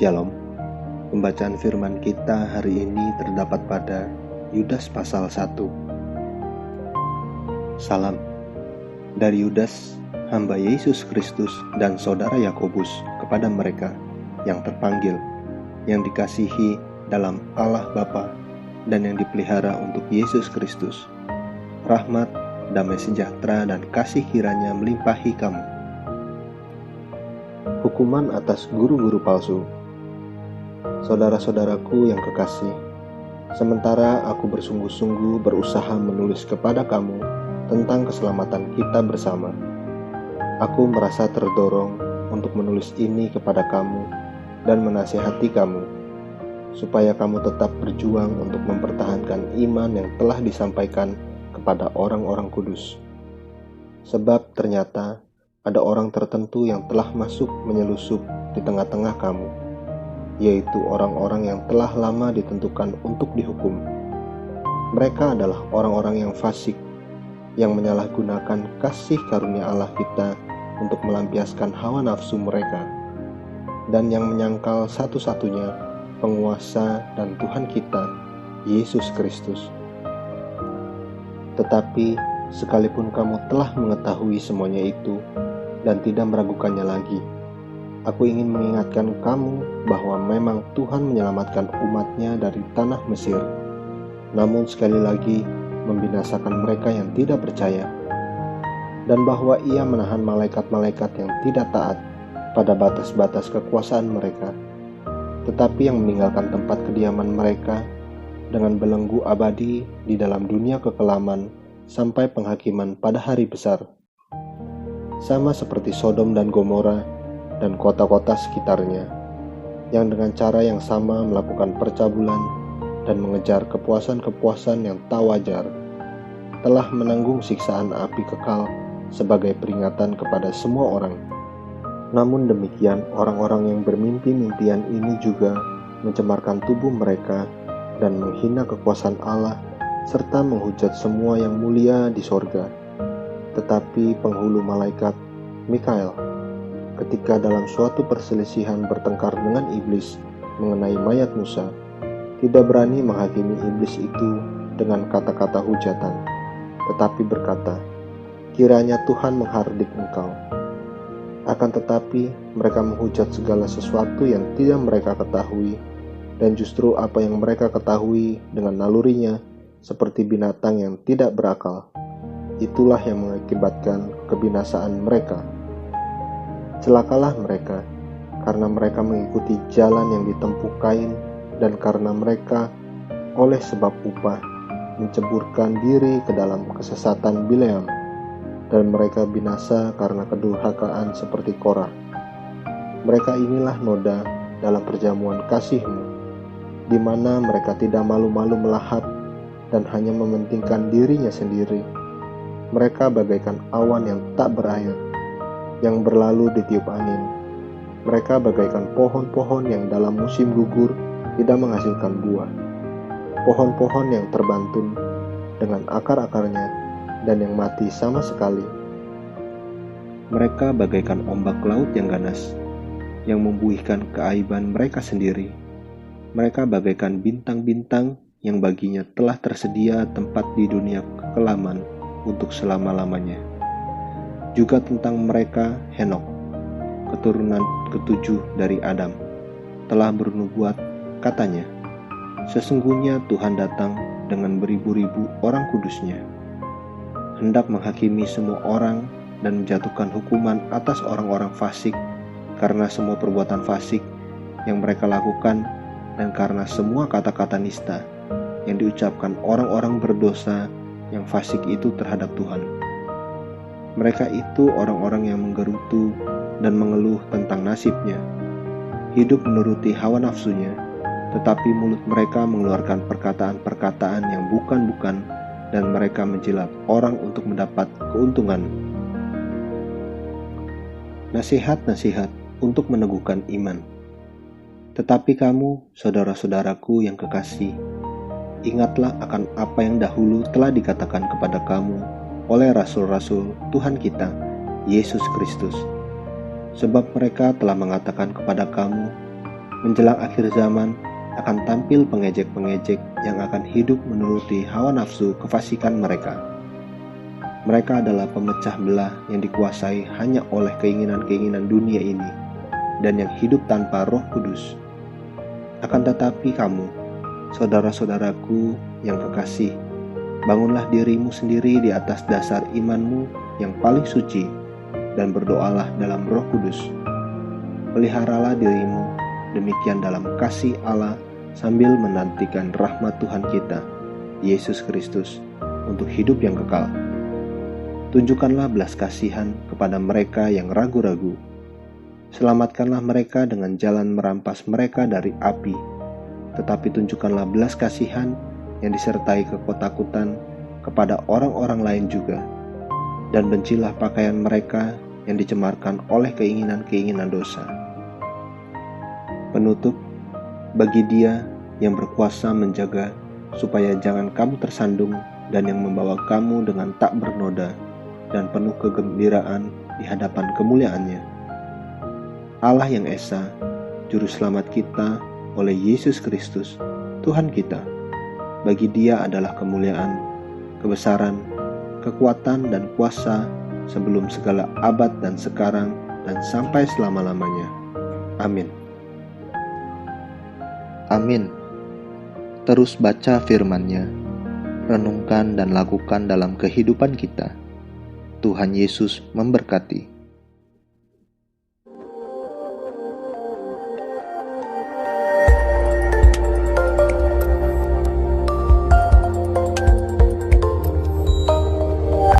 Shalom. Pembacaan firman kita hari ini terdapat pada Yudas pasal 1. Salam dari Yudas, hamba Yesus Kristus dan saudara Yakobus kepada mereka yang terpanggil, yang dikasihi dalam Allah Bapa dan yang dipelihara untuk Yesus Kristus. Rahmat, damai sejahtera dan kasih kiranya melimpahi kamu. Hukuman atas guru-guru palsu. Saudara-saudaraku yang kekasih, sementara aku bersungguh-sungguh berusaha menulis kepada kamu tentang keselamatan kita bersama, aku merasa terdorong untuk menulis ini kepada kamu dan menasihati kamu, supaya kamu tetap berjuang untuk mempertahankan iman yang telah disampaikan kepada orang-orang kudus. Sebab ternyata ada orang tertentu yang telah masuk menyelusup di tengah-tengah kamu, yaitu orang-orang yang telah lama ditentukan untuk dihukum. Mereka adalah orang-orang yang fasik, yang menyalahgunakan kasih karunia Allah kita untuk melampiaskan hawa nafsu mereka, dan yang menyangkal satu-satunya penguasa dan Tuhan kita, Yesus Kristus. Tetapi sekalipun kamu telah mengetahui semuanya itu dan tidak meragukannya lagi, aku ingin mengingatkan kamu bahwa memang Tuhan menyelamatkan umatnya dari tanah Mesir, namun sekali lagi membinasakan mereka yang tidak percaya, dan bahwa Ia menahan malaikat-malaikat yang tidak taat pada batas-batas kekuasaan mereka, tetapi yang meninggalkan tempat kediaman mereka dengan belenggu abadi di dalam dunia kekelaman sampai penghakiman pada hari besar. Sama seperti Sodom dan Gomora dan kota-kota sekitarnya, yang dengan cara yang sama melakukan percabulan dan mengejar kepuasan-kepuasan yang tak wajar, telah menanggung siksaan api kekal sebagai peringatan kepada semua orang. Namun demikian, orang-orang yang bermimpi-mimpian ini juga mencemarkan tubuh mereka dan menghina kekuasaan Allah, serta menghujat semua yang mulia di sorga. Tetapi penghulu malaikat, Mikael, ketika dalam suatu perselisihan bertengkar dengan iblis mengenai mayat Musa, tidak berani menghakimi iblis itu dengan kata-kata hujatan, tetapi berkata, "Kiranya Tuhan menghardik engkau." Akan tetapi mereka menghujat segala sesuatu yang tidak mereka ketahui, dan justru apa yang mereka ketahui dengan nalurinya seperti binatang yang tidak berakal, itulah yang mengakibatkan kebinasaan mereka. Celakalah mereka, karena mereka mengikuti jalan yang ditempuh Kain, dan karena mereka oleh sebab upah menceburkan diri ke dalam kesesatan Bileam, dan mereka binasa karena kedurhakaan seperti Korah. Mereka inilah noda dalam perjamuan kasih-Mu, di mana mereka tidak malu-malu melahap dan hanya mementingkan dirinya sendiri. Mereka bagaikan awan yang tak berair, yang berlalu ditiup angin. Mereka bagaikan pohon-pohon yang dalam musim gugur tidak menghasilkan buah, pohon-pohon yang terbantun dengan akar-akarnya dan yang mati sama sekali. Mereka bagaikan ombak laut yang ganas, yang membuihkan keaiban mereka sendiri. Mereka bagaikan bintang-bintang yang baginya telah tersedia tempat di dunia kekelaman untuk selama-lamanya. Juga tentang mereka Henokh, keturunan ketujuh dari Adam, telah bernubuat, katanya, "Sesungguhnya Tuhan datang dengan beribu-ribu orang kudusnya, hendak menghakimi semua orang dan menjatuhkan hukuman atas orang-orang fasik karena semua perbuatan fasik yang mereka lakukan dan karena semua kata-kata nista yang diucapkan orang-orang berdosa yang fasik itu terhadap Tuhan." Mereka itu orang-orang yang menggerutu dan mengeluh tentang nasibnya, hidup menuruti hawa nafsunya, tetapi mulut mereka mengeluarkan perkataan-perkataan yang bukan-bukan, dan mereka menjilat orang untuk mendapat keuntungan. Nasihat-nasihat untuk meneguhkan iman. Tetapi kamu, saudara-saudaraku yang kekasih, ingatlah akan apa yang dahulu telah dikatakan kepada kamu oleh rasul-rasul Tuhan kita, Yesus Kristus. Sebab mereka telah mengatakan kepada kamu Menjelang akhir zaman, akan tampil pengejek-pengejek yang akan hidup menuruti hawa nafsu kefasikan mereka. Mereka adalah pemecah belah yang dikuasai hanya oleh keinginan-keinginan dunia ini dan yang hidup tanpa Roh Kudus. Akan tetapi kamu, saudara-saudaraku yang kekasih, bangunlah dirimu sendiri di atas dasar imanmu yang paling suci dan berdoalah dalam Roh Kudus. Peliharalah dirimu demikian dalam kasih Allah sambil menantikan rahmat Tuhan kita, Yesus Kristus, untuk hidup yang kekal. Tunjukkanlah belas kasihan kepada mereka yang ragu-ragu. Selamatkanlah mereka dengan jalan merampas mereka dari api, tetapi tunjukkanlah belas kasihan yang disertai ketakutan kepada orang-orang lain juga, dan bencilah pakaian mereka yang dicemarkan oleh keinginan-keinginan dosa. Penutup, bagi Dia yang berkuasa menjaga supaya jangan kamu tersandung dan yang membawa kamu dengan tak bernoda dan penuh kegembiraan di hadapan kemuliaan-Nya. Allah yang Esa, Juru Selamat kita oleh Yesus Kristus, Tuhan kita. Bagi Dia adalah kemuliaan, kebesaran, kekuatan dan kuasa sebelum segala abad dan sekarang dan sampai selama-lamanya. Amin. Amin. Terus baca firman-Nya, renungkan dan lakukan dalam kehidupan kita. Tuhan Yesus memberkati.